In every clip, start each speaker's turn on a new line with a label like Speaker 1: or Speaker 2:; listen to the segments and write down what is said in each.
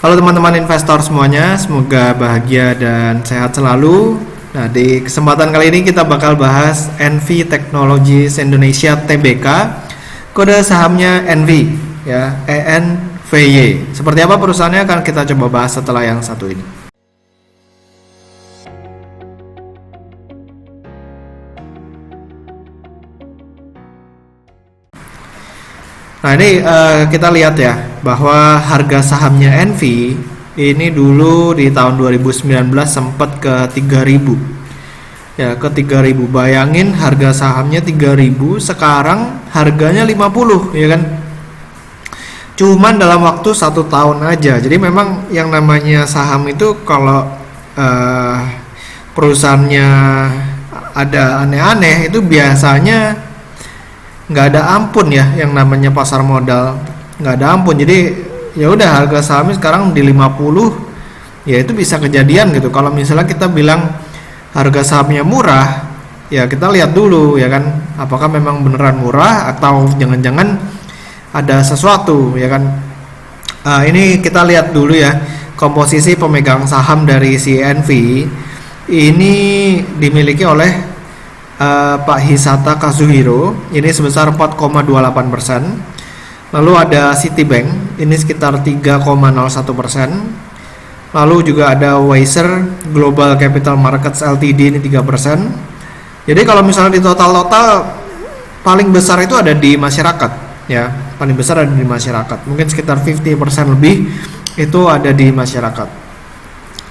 Speaker 1: Halo teman-teman investor semuanya, semoga bahagia dan sehat selalu. Nah, di kesempatan kali ini kita bakal bahas NV Technologies Indonesia Tbk. Kode sahamnya NV ya, ENVY. Seperti apa perusahaannya akan kita coba bahas setelah yang satu ini. Nah ini kita lihat ya bahwa harga sahamnya NV ini dulu di tahun 2019 sempat ke 3.000 ya, ke 3.000. Bayangin harga sahamnya 3.000, sekarang harganya 50 ya kan, cuman dalam waktu 1 tahun aja. Jadi memang yang namanya saham itu kalau perusahaannya ada aneh-aneh itu biasanya nggak ada ampun ya, yang namanya pasar modal nggak ada ampun. Jadi ya udah, harga sahamnya sekarang di 50 ya, itu bisa kejadian gitu. Kalau misalnya kita bilang harga sahamnya murah ya, kita lihat dulu ya kan, apakah memang beneran murah atau jangan-jangan ada sesuatu ya kan. Ini kita lihat dulu ya komposisi pemegang saham dari si NV ini. Dimiliki oleh Pak Hisata Kazuhiro ini sebesar 4,28%. Lalu ada Citibank ini sekitar 3,01%. Lalu juga ada Weiser Global Capital Markets Ltd ini 3%. Jadi kalau misalnya di total paling besar itu ada di masyarakat ya, paling besar ada di masyarakat. Mungkin sekitar 50% lebih itu ada di masyarakat.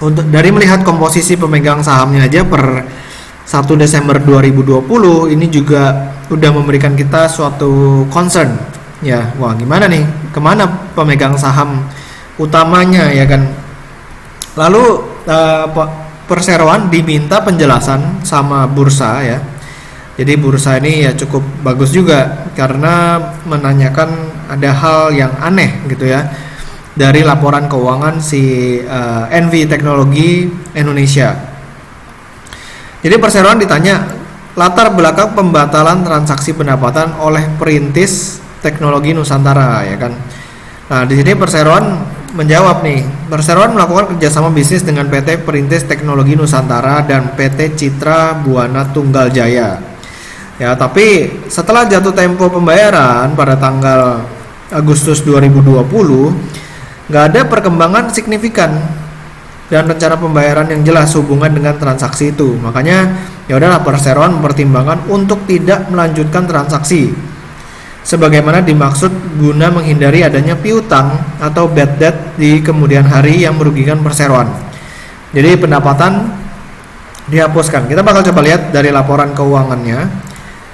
Speaker 1: Untuk dari melihat komposisi pemegang sahamnya aja per 1 Desember 2020 ini juga udah memberikan kita suatu concern ya. Wah, gimana nih, kemana pemegang saham utamanya ya kan. Lalu perseroan diminta penjelasan sama bursa ya. Jadi bursa ini ya cukup bagus juga karena menanyakan ada hal yang aneh gitu ya dari laporan keuangan si NV Teknologi Indonesia. Jadi perseroan ditanya latar belakang pembatalan transaksi pendapatan oleh Perintis Teknologi Nusantara ya kan. Nah di sini perseroan menjawab nih, perseroan melakukan kerjasama bisnis dengan PT Perintis Teknologi Nusantara dan PT Citra Buana Tunggal Jaya. Ya, tapi setelah jatuh tempo pembayaran pada tanggal Agustus 2020, nggak ada perkembangan signifikan dan rencana pembayaran yang jelas hubungan dengan transaksi itu. Makanya ya udahlah, perseroan mempertimbangkan untuk tidak melanjutkan transaksi sebagaimana dimaksud guna menghindari adanya piutang atau bad debt di kemudian hari yang merugikan perseroan. Jadi pendapatan dihapuskan. Kita bakal coba lihat dari laporan keuangannya.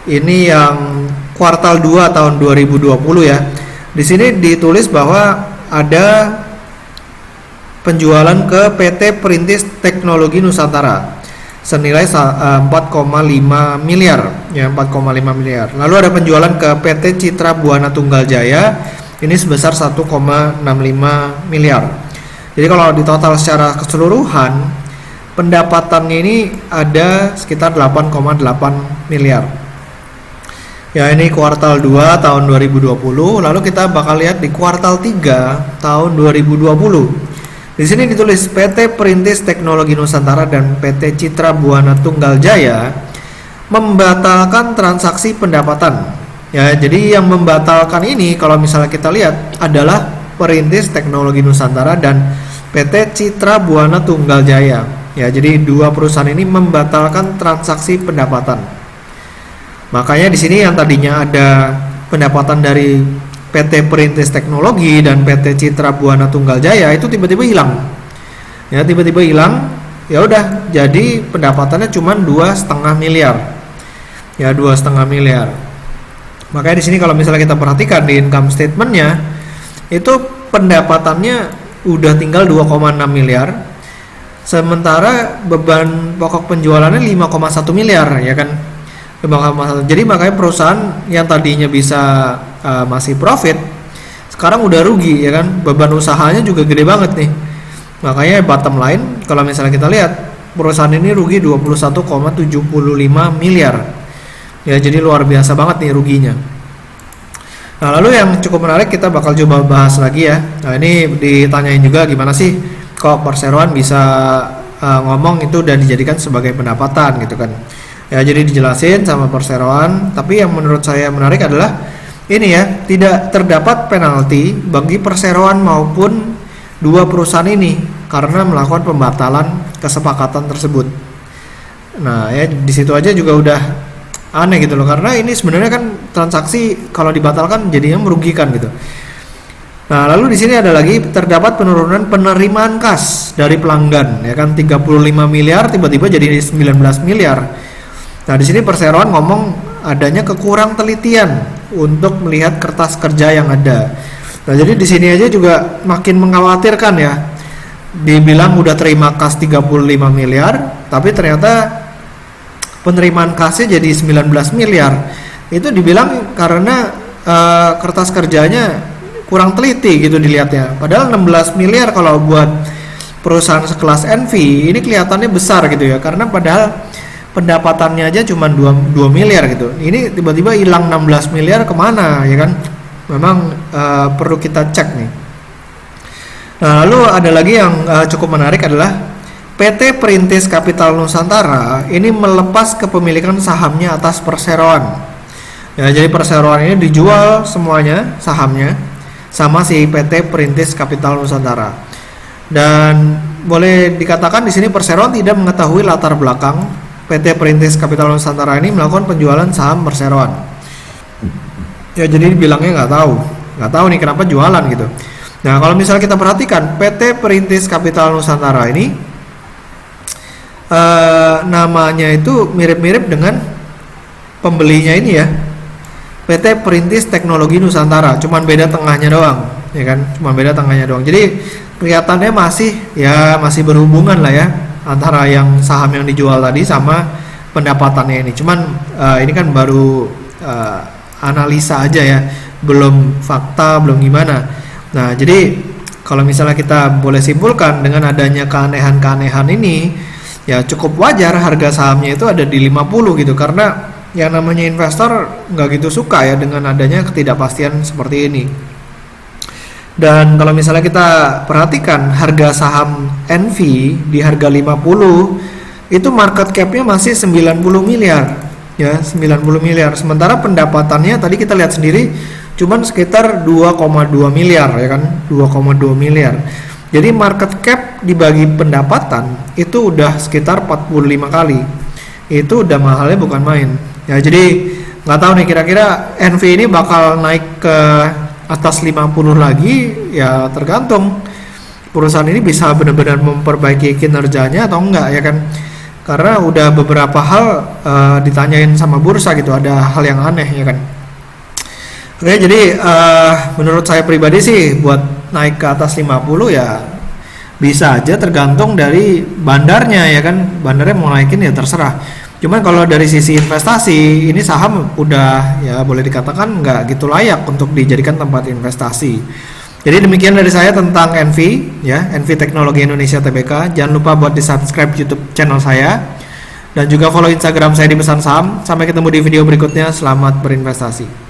Speaker 1: Ini yang kuartal 2 tahun 2020 ya. Di sini ditulis bahwa ada penjualan ke PT Perintis Teknologi Nusantara senilai 4,5 miliar ya, 4,5 miliar. Lalu ada penjualan ke PT Citra Buana Tunggal Jaya ini sebesar 1,65 miliar. Jadi kalau di total secara keseluruhan pendapatannya ini ada sekitar 8,8 miliar. Ya, ini kuartal 2 tahun 2020. Lalu kita bakal lihat di kuartal 3 tahun 2020. Di sini ditulis PT Perintis Teknologi Nusantara dan PT Citra Buana Tunggal Jaya membatalkan transaksi pendapatan. Ya, jadi yang membatalkan ini kalau misalnya kita lihat adalah Perintis Teknologi Nusantara dan PT Citra Buana Tunggal Jaya. Ya, jadi dua perusahaan ini membatalkan transaksi pendapatan. Makanya di sini yang tadinya ada pendapatan dari PT Perintis Teknologi dan PT Citra Buana Tunggal Jaya itu tiba-tiba hilang. Ya, tiba-tiba hilang. Ya udah, jadi pendapatannya cuma 2,5 miliar. Ya, 2,5 miliar. Makanya di sini kalau misalnya kita perhatikan di income statement-nya itu pendapatannya udah tinggal 2,6 miliar. Sementara beban pokok penjualannya 5,1 miliar ya kan. Jadi makanya perusahaan yang tadinya bisa masih profit sekarang udah rugi ya kan, beban usahanya juga gede banget nih. Makanya bottom line kalau misalnya kita lihat perusahaan ini rugi 21,75 miliar ya, jadi luar biasa banget nih ruginya. Nah, lalu yang cukup menarik kita bakal coba bahas lagi ya. Nah, ini ditanyain juga gimana sih kok perseroan bisa ngomong itu dan dijadikan sebagai pendapatan gitu kan. Ya, jadi dijelasin sama perseroan, tapi yang menurut saya menarik adalah ini ya, tidak terdapat penalti bagi perseroan maupun dua perusahaan ini karena melakukan pembatalan kesepakatan tersebut. Nah, ya di situ aja juga udah aneh gitu loh, karena ini sebenarnya kan transaksi kalau dibatalkan jadinya merugikan gitu. Nah, lalu di sini ada lagi terdapat penurunan penerimaan kas dari pelanggan ya kan, 35 miliar tiba-tiba jadi 19 miliar. Nah, di sini perseroan ngomong adanya kekurang telitian untuk melihat kertas kerja yang ada. Nah, jadi di sini aja juga makin mengkhawatirkan ya. Dibilang udah terima kas 35 miliar, tapi ternyata penerimaan kasnya jadi 19 miliar. Itu dibilang karena kertas kerjanya kurang teliti gitu dilihatnya. Padahal 16 miliar kalau buat perusahaan sekelas Envy ini kelihatannya besar gitu ya, karena padahal pendapatannya aja cuma 2 miliar gitu. Ini tiba-tiba hilang 16 miliar kemana ya kan? Memang perlu kita cek nih. Nah, lalu ada lagi yang cukup menarik adalah PT Perintis Capital Nusantara ini melepas kepemilikan sahamnya atas perseroan. Ya, jadi perseroan ini dijual semuanya sahamnya sama si PT Perintis Capital Nusantara. Dan boleh dikatakan di sini perseroan tidak mengetahui latar belakang PT Perintis Capital Nusantara ini melakukan penjualan saham perseroan. Ya, jadi bilangnya nggak tahu nih kenapa jualan gitu. Nah, kalau misalnya kita perhatikan PT Perintis Capital Nusantara ini namanya itu mirip-mirip dengan pembelinya ini ya, PT Perintis Teknologi Nusantara, cuman beda tengahnya doang ya kan, jadi kelihatannya masih berhubungan lah ya antara yang saham yang dijual tadi sama pendapatannya ini. Cuman ini kan baru analisa aja ya, belum fakta, belum gimana. Nah, jadi kalau misalnya kita boleh simpulkan dengan adanya keanehan-keanehan ini, ya cukup wajar harga sahamnya itu ada di 50 gitu, karena yang namanya investor nggak gitu suka ya dengan adanya ketidakpastian seperti ini. Dan kalau misalnya kita perhatikan harga saham Envy di harga 50 itu market capnya masih 90 miliar ya, 90 miliar, sementara pendapatannya tadi kita lihat sendiri cuman sekitar 2,2 miliar ya kan, 2,2 miliar. Jadi market cap dibagi pendapatan itu udah sekitar 45 kali. Itu udah mahalnya bukan main. Ya, jadi nggak tahu nih kira-kira Envy ini bakal naik ke atas 50 lagi, ya tergantung perusahaan ini bisa benar-benar memperbaiki kinerjanya atau enggak ya kan. Karena udah beberapa hal ditanyain sama bursa gitu, ada hal yang aneh ya kan. Oke, jadi menurut saya pribadi sih buat naik ke atas 50 ya bisa aja, tergantung dari bandarnya ya kan. Bandarnya mau naikin ya terserah. Cuman kalau dari sisi investasi ini saham udah ya boleh dikatakan nggak gitu layak untuk dijadikan tempat investasi. Jadi demikian dari saya tentang Envy ya, Envy Teknologi Indonesia Tbk. Jangan lupa buat di subscribe YouTube channel saya dan juga follow Instagram saya di Pesan Saham. Sampai ketemu di video berikutnya. Selamat berinvestasi.